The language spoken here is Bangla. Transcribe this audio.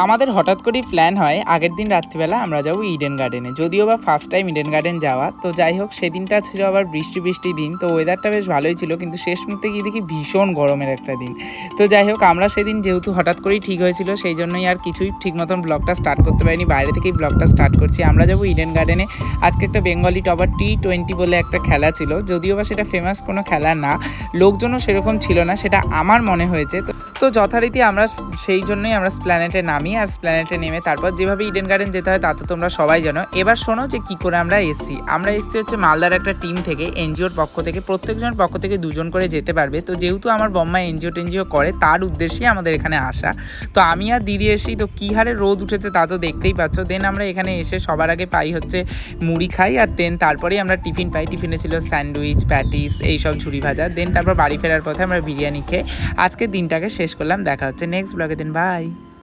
আমাদের হঠাৎ করেই প্ল্যান হয় আগের দিন রাত্রিবেলা আমরা যাবো ইডেন গার্ডেনে, যদিও বা ফার্স্ট টাইম ইডেন গার্ডেন যাওয়া। তো যাই হোক, সেদিনটা ছিল আবার বৃষ্টি দিন, তো ওয়েদারটা বেশ ভালোই ছিল, কিন্তু শেষ মুহূর্তে গিয়ে দেখি ভীষণ গরমের একটা দিন। তো যাই হোক, আমরা সেদিন যেহেতু হঠাৎ করেই ঠিক হয়েছিল, সেই জন্যই আর কিছুই ঠিক মতন ব্লগটা স্টার্ট করতে পারিনি, বাইরে থেকেই ব্লগটা স্টার্ট করছি। আমরা যাবো ইডেন গার্ডেনে। আজকে একটা বেঙ্গলি টপার T20 বলে একটা খেলা ছিল, যদিও বা সেটা ফেমাস কোনো খেলা না, লোকজনও সেরকম ছিল না, সেটা আমার মনে হয়েছে। তো যথারীতি আমরা সেই জন্যই আমরা স্প্ল্যানেটে নামি, আর স্প্ল্যানেটে নেমে তারপর যেভাবে ইডেন গার্ডেন যেতে হয় তা তো তোমরা সবাই জানো। এবার শোনো যে কী করে আমরা এসছি হচ্ছে মালদার একটা টিম থেকে, এনজিওর পক্ষ থেকে, প্রত্যেকজনের পক্ষ থেকে 2 জন করে যেতে পারবে। তো যেহেতু আমার বম্মা এনজিও করে, তার উদ্দেশ্যেই আমাদের এখানে আসা। তো আমি আর দিদি এসেছি, তো কী হারে রোদ উঠেছে তা তো দেখতেই পাচ্ছ। দেন আমরা এখানে এসে সবার আগে পাই হচ্ছে মুড়ি খাই, আর দেন তারপরেই আমরা টিফিন পাই। টিফিনে ছিল স্যান্ডউইচ, প্যাটিস, এইসব ঝুরি ভাজা। দেন তারপর বাড়ি ফেরার পথে আমরা বিরিয়ানি খেয়ে আজকের দিনটাকে শেষ করলাম। দেখা হচ্ছে নেক্সট ব্লগে, দিন বাই।